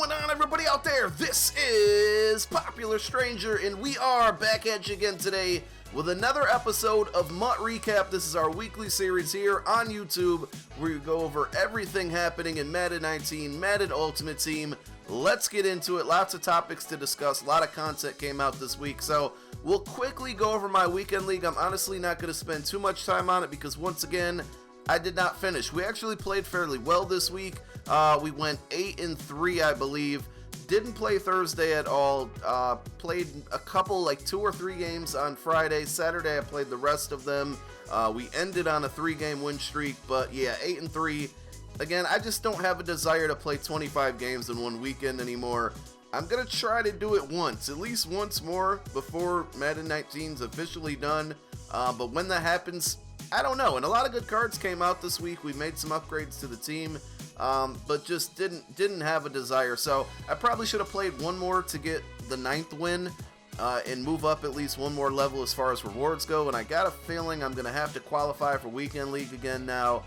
going on, everybody out there? This is Popular Stranger, and we are back at you again today with another episode of MUT Recap. This is our weekly series here on YouTube where we go over everything happening in Madden 19, Madden Ultimate Team. Let's get into it. Lots of topics to discuss. A lot of content came out this week, so we'll quickly go over my weekend league. I'm honestly not going to spend too much time on it because, once again, I did not finish. We actually played fairly well this week. We went 8-3, I believe. Didn't play Thursday at all. Played a couple, like 2 or 3 games on Friday. Saturday, I played the rest of them. We ended on a 3-game win streak, but yeah, 8-3. Again, I just don't have a desire to play 25 games in one weekend anymore. I'm going to try to do it once, at least once more before Madden 19's officially done. But when that happens, I don't know. And a lot of good cards came out this week. We made some upgrades to the team, but just didn't have a desire. So I probably should have played one more to get the 9th win and move up at least one more level as far as rewards go. And I got a feeling I'm going to have to qualify for Weekend League again now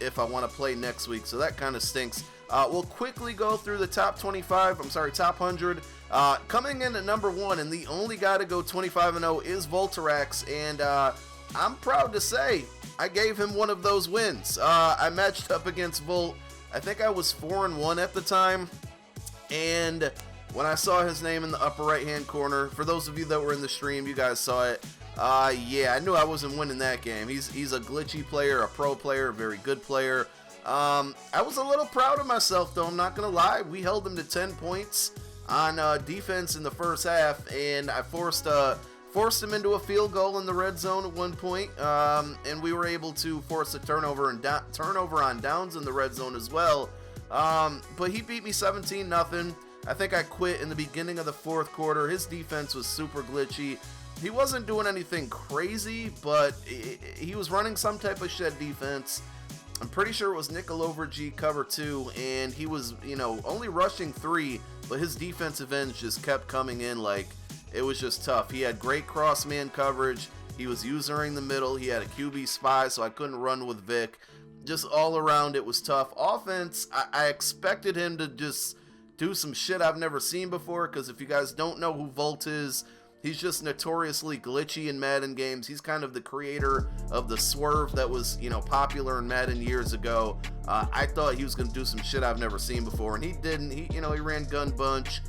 if I want to play next week. So that kind of stinks. We'll quickly go through the top 100. Coming in at number 1, and the only guy to go 25-0 is Volterax, and I'm proud to say I gave him one of those wins. I matched up against Volt. I think I was 4-1 at the time, and when I saw his name in the upper right-hand corner, for those of you that were in the stream, you guys saw it. Yeah, I knew I wasn't winning that game. He's a glitchy player, a pro player, a very good player. I was a little proud of myself, though. I'm not gonna lie. We held him to 10 points on defense in the first half, and I forced him into a field goal in the red zone at one point, and we were able to force a turnover on downs in the red zone as well. But he beat me 17-0. I think I quit in the beginning of the fourth quarter. His defense was super glitchy. He wasn't doing anything crazy, but he was running some type of shed defense. I'm pretty sure it was nickel over G cover 2, and he was, only rushing 3, but his defensive ends just kept coming in like it was just tough. He had great cross man coverage. He was usering the middle. He had a QB spy, so I couldn't run with Vic. Just all around, it was tough. Offense, I expected him to just do some shit I've never seen before, because if you guys don't know who Volt is, he's just notoriously glitchy in Madden games. He's kind of the creator of the swerve that was, popular in Madden years ago. I thought he was going to do some shit I've never seen before, and he didn't. He ran gun bunch,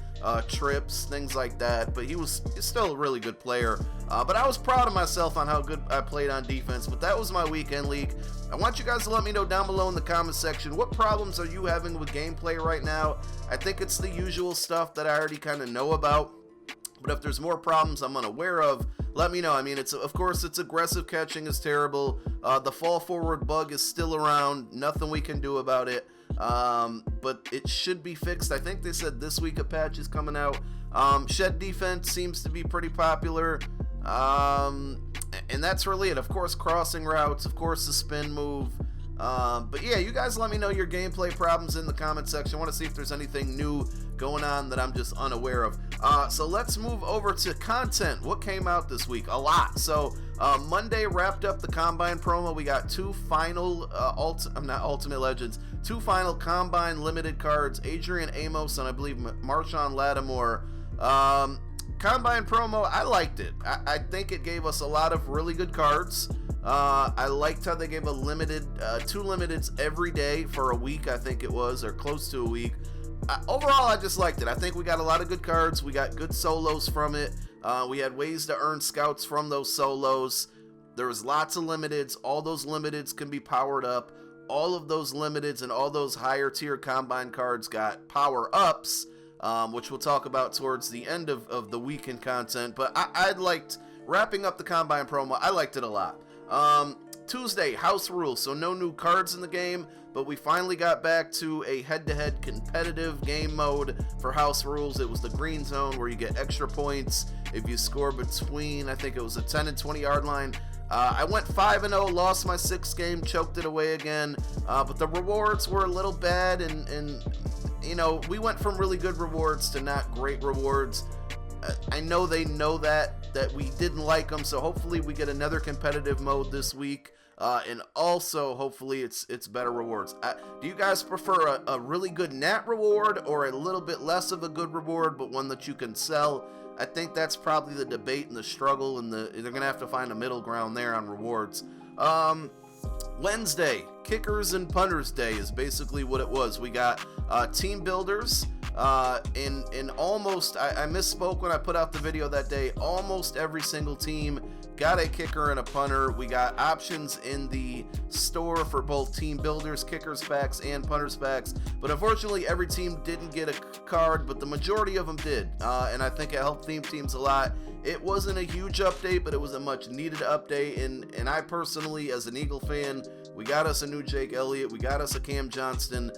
trips, things like that, but he's still a really good player. But I was proud of myself on how good I played on defense, but that was my weekend league. I want you guys to let me know down below in the comment section, what problems are you having with gameplay right now? I think it's the usual stuff that I already kind of know about. But if there's more problems I'm unaware of, let me know. I mean, of course, it's aggressive catching is terrible. The fall forward bug is still around. Nothing we can do about it. But it should be fixed. I think they said this week a patch is coming out. Shed defense seems to be pretty popular. And that's really it. Of course, crossing routes. Of course, the spin move. But yeah, you guys let me know your gameplay problems in the comment section. I want to see if there's anything new going on that I'm just unaware of. So let's move over to content. What came out this week? A lot. So Monday wrapped up the Combine promo. We got 2 final Ultimate Legends, 2 final Combine limited cards, Adrian Amos and I believe Marshawn Lattimore. Combine promo, I liked it. I think it gave us a lot of really good cards. I liked how they gave a limited, 2 limiteds every day for a week, I think it was, or close to a week. Overall, I just liked it. I think we got a lot of good cards. We got good solos from it. We had ways to earn scouts from those solos. There was lots of limiteds. All those limiteds can be powered up. All of those limiteds and all those higher tier Combine cards got power ups, which we'll talk about towards the end of the weekend content. But I liked wrapping up the Combine promo. I liked it a lot. Tuesday, house rules, so no new cards in the game, but we finally got back to a head-to-head competitive game mode for house rules. It was the green zone where you get extra points if you score between, I think it was a 10 and 20 yard line. I went 5-0, lost my 6th game, choked it away again, but the rewards were a little bad, and we went from really good rewards to not great rewards. I know they know that we didn't like them, so hopefully we get another competitive mode this week. and also hopefully it's better rewards. Do you guys prefer a really good nat reward or a little bit less of a good reward, but one that you can sell? I think that's probably the debate and the struggle, and they're gonna have to find a middle ground there on rewards. Wednesday, Kickers and Punters Day is basically what it was. We got team builders. In almost, I misspoke when I put out the video that day, almost every single team got a kicker and a punter. We got options in the store for both team builders, kickers packs, and punters packs, but unfortunately every team didn't get a card, but the majority of them did, and I think it helped theme teams a lot. It wasn't a huge update, but it was a much needed update, and I personally, as an Eagle fan, we got us a new Jake Elliott, we got us a Cam Johnston,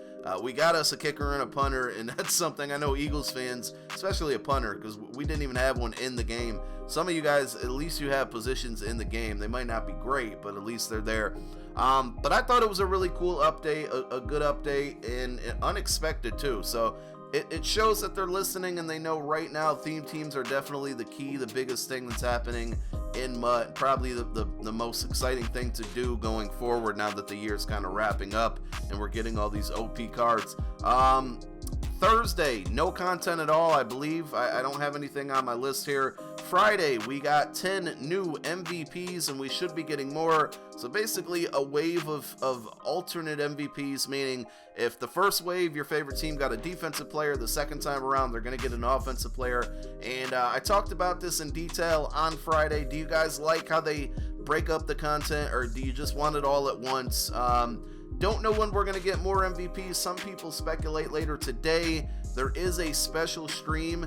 we got us a kicker and a punter, and that's something I know Eagles fans, especially a punter, because we didn't even have one in the game. Some of you guys, at least you have positions in the game. They might not be great, but at least they're there. But I thought it was a really cool update, a good update, and unexpected too. So it shows that they're listening, and they know right now theme teams are definitely the key, the biggest thing that's happening in MUT, probably the most exciting thing to do going forward now that the year's kind of wrapping up and we're getting all these OP cards. Thursday, no content at all, I believe. I don't have anything on my list here. Friday, we got 10 new MVPs, and we should be getting more. So basically a wave of alternate MVPs, meaning if the first wave, your favorite team got a defensive player, the second time around, they're going to get an offensive player. And I talked about this in detail on Friday. Do you guys like how they break up the content, or do you just want it all at once? Don't know when we're going to get more MVPs. Some people speculate later today. There is a special stream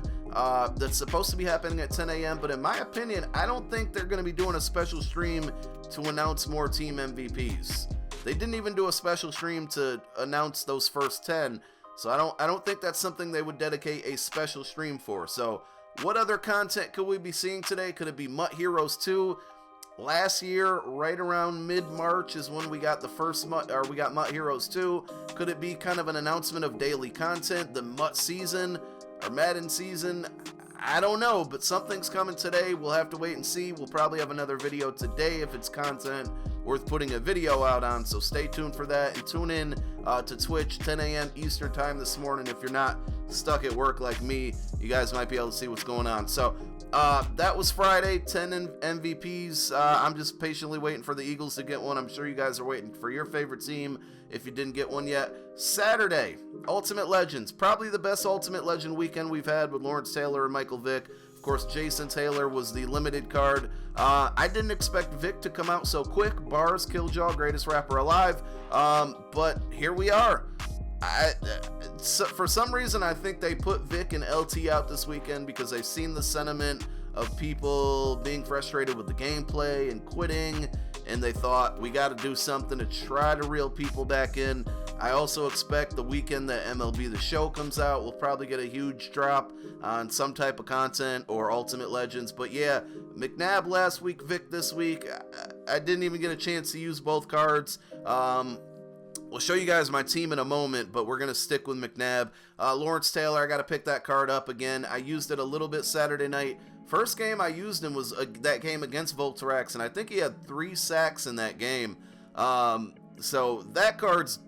that's supposed to be happening at 10 a.m. But in my opinion, I don't think they're going to be doing a special stream to announce more team MVPs. They didn't even do a special stream to announce those first 10. So I don't think that's something they would dedicate a special stream for. So what other content could we be seeing today? Could it be MUT Heroes 2? Last year, right around mid-March is when we got the first we got MUT Heroes 2. Could it be kind of an announcement of daily content, the MUT season, or Madden season? I don't know, but something's coming today. We'll have to wait and see. We'll probably have another video today if it's content worth putting a video out on, so stay tuned for that, and tune in to Twitch 10 a.m. Eastern time this morning. If you're not stuck at work like me, you guys might be able to see what's going on. So that was Friday, 10 MVPs. I'm just patiently waiting for the Eagles to get one. I'm sure you guys are waiting for your favorite team if you didn't get one yet. Saturday, Ultimate Legends. Probably the best Ultimate Legend weekend we've had with Lawrence Taylor and Michael Vick. Of course, Jason Taylor was the limited card. I didn't expect Vic to come out so quick. Bars, Killjaw, greatest rapper alive. But here we are. For some reason, I think they put Vic and LT out this weekend because they've seen the sentiment of people being frustrated with the gameplay and quitting, and they thought, we got to do something to try to reel people back in. I also expect the weekend that MLB The Show comes out, we'll probably get a huge drop on some type of content or Ultimate Legends. But yeah, McNabb last week, Vic this week. I didn't even get a chance to use both cards. We'll show you guys my team in a moment, but we're going to stick with McNabb. Lawrence Taylor, I got to pick that card up again. I used it a little bit Saturday night. First game I used him was that game against Voltarax, and I think he had 3 sacks in that game. So that card's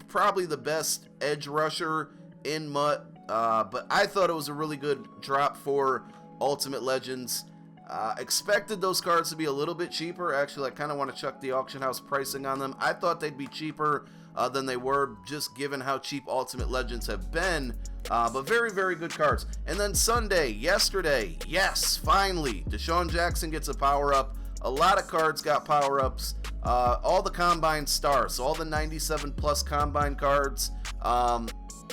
probably the best edge rusher in MUT, but I thought it was a really good drop for Ultimate Legends. Expected those cards to be a little bit cheaper. Actually, I kind of want to check the auction house pricing on them. I thought they'd be cheaper than they were, just given how cheap Ultimate Legends have been. But very, very good cards. And then Sunday, yesterday, yes, finally, Deshaun Jackson gets a power-up. A lot of cards got power-ups. All the Combine stars, so all the 97-plus Combine cards,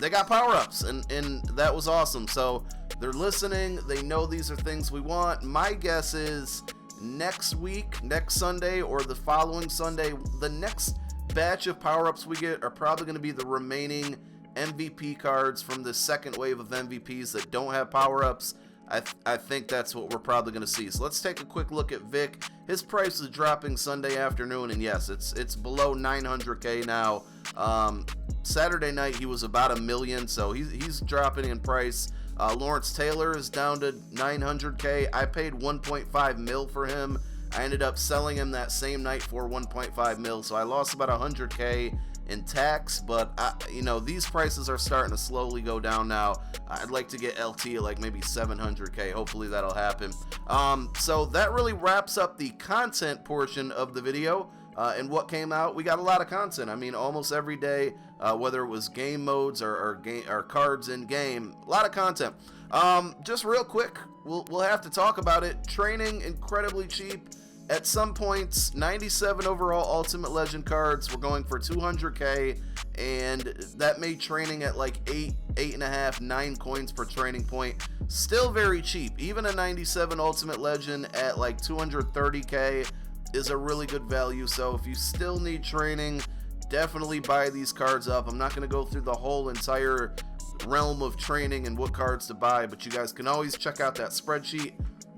they got power-ups, and that was awesome. So they're listening. They know these are things we want. My guess is next week, next Sunday, or the following Sunday, the next batch of power-ups we get are probably going to be the remaining MVP cards from the second wave of MVPs that don't have power-ups. I think that's what we're probably going to see. So let's take a quick look at Vic. His price is dropping Sunday afternoon, and yes, it's below 900K now. Saturday night he was about $1 million, so he's dropping in price. Lawrence Taylor is down to 900K. I paid 1.5 mil for him. I ended up selling him that same night for 1.5 mil, so I lost about 100K in tax, but you know, these prices are starting to slowly go down now. I'd like to get LT at like maybe 700K. Hopefully that'll happen. So that really wraps up the content portion of the video. And what came out, we got a lot of content. I mean, almost every day, whether it was game modes or cards in game, a lot of content. Just real quick, we'll have to talk about it. Training, incredibly cheap. At some points, 97 overall Ultimate Legend cards were going for 200K, and that made training at like 8.5, 9 coins per training point. Still very cheap. Even a 97 Ultimate Legend at like 230K is a really good value. So if you still need training, definitely buy these cards up. I'm not going to go through the whole entire realm of training and what cards to buy, but you guys can always check out that spreadsheet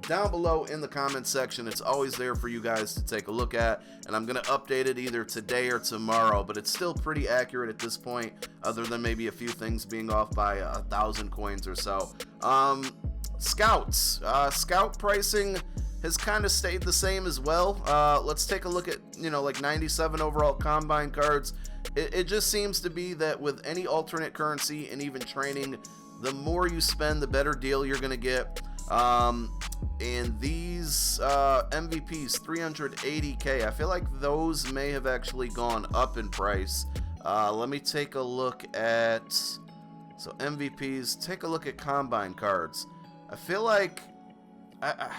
down below in the comment section. It's always there for you guys to take a look at, and I'm going to update it either today or tomorrow, but it's still pretty accurate at this point, other than maybe a few things being off by 1,000 coins or so. Scouts. Scout pricing has kind of stayed the same as well. Let's take a look at, you know, like 97 overall combine cards. It just seems to be that with any alternate currency and even training, the more you spend, the better deal you're going to get. And these MVPs, 380K, I feel like those may have actually gone up in price. Let me take a look at, so MVPs, take a look at combine cards. I feel like, I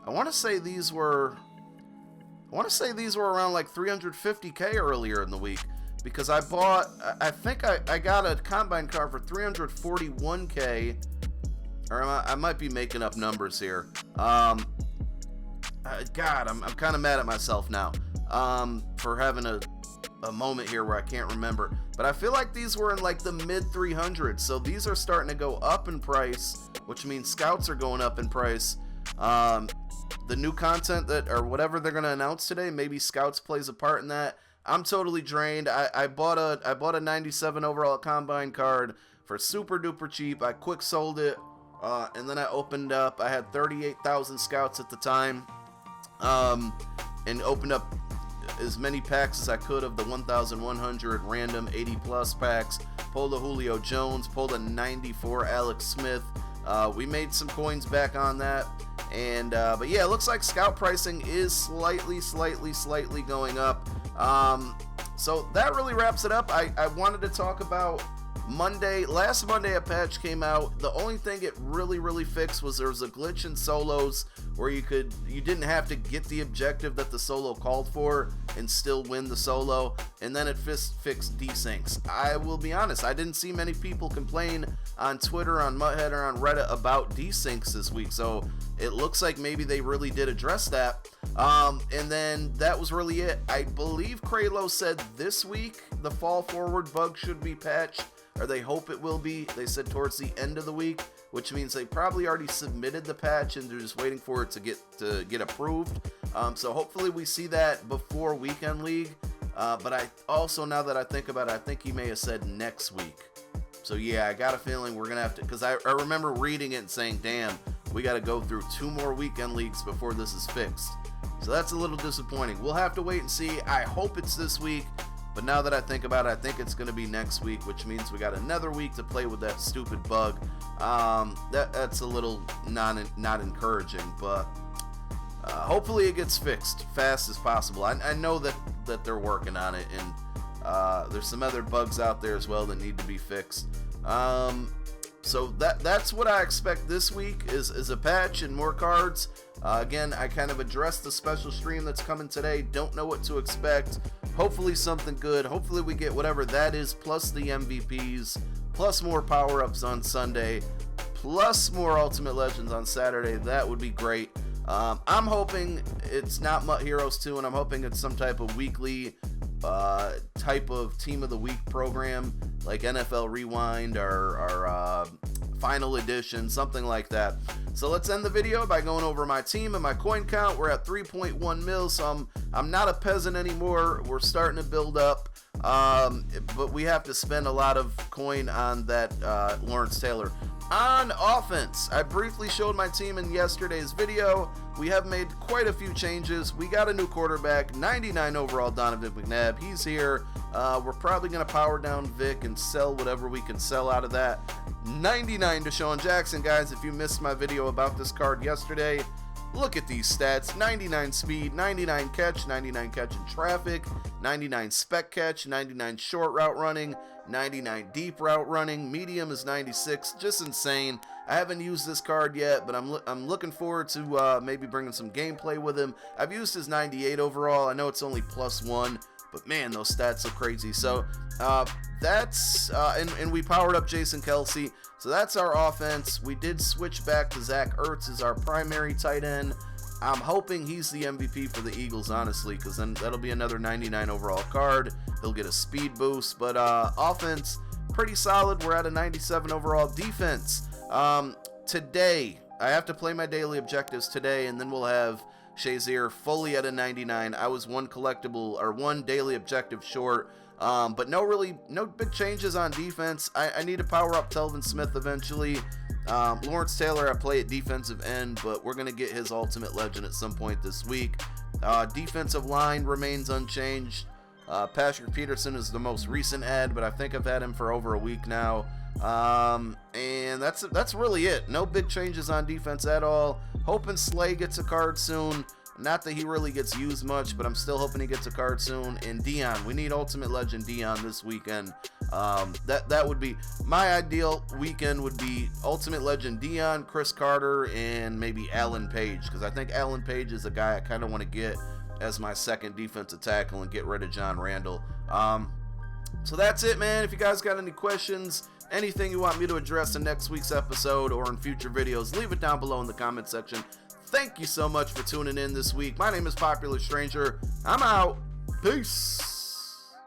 want to say these were around like 350K earlier in the week, because I think I got a combine card for 341K. Or I might be making up numbers here. God, I'm kind of mad at myself now for having a moment here where I can't remember. But I feel like these were in like the mid 300s. So these are starting to go up in price, which means scouts are going up in price. The new content that, or whatever they're going to announce today, maybe scouts plays a part in that. I'm totally drained. I bought a 97 overall combine card for super duper cheap. I quick sold it. And then I opened up, I had 38,000 scouts at the time, and opened up as many packs as I could of the 1,100 random 80 plus packs. Pulled a Julio Jones, pulled a 94 Alex Smith. We made some coins back on that. And, but yeah, it looks like scout pricing is slightly going up. So that really wraps it up. I wanted to talk about last Monday a patch came out. The only thing it really fixed was there was a glitch in solos where you didn't have to get the objective that the solo called for and still win the solo, and then it fixed desyncs. I will be honest, I didn't see many people complain on Twitter, on MUT or on Reddit about desyncs this week, so it looks like maybe they really did address that. And then that was really it. I believe Kralo said this week the fall forward bug should be patched, or they hope it will be. They said towards the end of the week, which means they probably already submitted the patch and they're just waiting for it to get approved. So hopefully we see that before Weekend League. But I also, now that I think about it, I think he may have said next week. So yeah, I got a feeling we're gonna have to, because I remember reading it and saying, damn, we got to go through 2 more Weekend Leagues before this is fixed. So that's a little disappointing. We'll have to wait and see. I hope it's this week. But now that I think about it, I think it's going to be next week, which means we got another week to play with that stupid bug. That's a little not encouraging, but hopefully it gets fixed fast as possible. I know that they're working on it, and there's some other bugs out there as well that need to be fixed. So that's what I expect this week is a patch and more cards. Again, I kind of addressed the special stream that's coming today. Don't know what to expect. Hopefully something good. Hopefully we get whatever that is, plus the MVPs, plus more power-ups on Sunday, plus more Ultimate Legends on Saturday. That would be great. I'm hoping it's not MUT Heroes 2, and I'm hoping it's some type of weekly type of Team of the Week program, like NFL Rewind or Final Edition, something like that. So let's end the video by going over my team and my coin count. We're at 3.1 mil, so I'm not a peasant anymore. We're starting to build up, but we have to spend a lot of coin on that Lawrence Taylor. On offense, I briefly showed my team in yesterday's video. We have made quite a few changes. We got a new quarterback, 99 overall Donovan McNabb. He's here. We're probably going to power down Vic and sell whatever we can sell out of that. 99 Deshaun Jackson, guys. If you missed my video about this card yesterday, look at these stats. 99 speed, 99 catch, 99 catch in traffic, 99 spec catch, 99 short route running, 99 deep route running, medium is 96, just insane. I haven't used this card yet, but I'm looking forward to maybe bringing some gameplay with him. I've used his 98 overall. I know it's only +1, but man, those stats are crazy. So that's and we powered up Jason Kelsey. So that's our offense. We did switch back to Zach Ertz as our primary tight end. I'm hoping he's the MVP for the Eagles, honestly, because then that'll be another 99 overall card. He'll get a speed boost, but offense, pretty solid. We're at a 97 overall. Defense, today, I have to play my daily objectives today, and then we'll have Shazier fully at a 99. I was one daily objective short, but no big changes on defense. I need to power up Telvin Smith eventually. Lawrence Taylor, I play at defensive end, but we're going to get his ultimate legend at some point this week. Defensive line remains unchanged. Patrick Peterson is the most recent add, but I think I've had him for over a week now. And that's really it. No big changes on defense at all. Hoping Slay gets a card soon. Not that he really gets used much, but I'm still hoping he gets a card soon. And Dion, we need Ultimate Legend Dion this weekend. That would be my ideal weekend. Would be Ultimate Legend Dion, Chris Carter, and maybe Alan Page, because I think Alan Page is a guy I kind of want to get as my second defensive tackle and get rid of John Randall. So that's it, man. If you guys got any questions, anything you want me to address in next week's episode or in future videos, leave it down below in the comment section. Thank you so much for tuning in this week. My name is Popular Stranger. I'm out. Peace.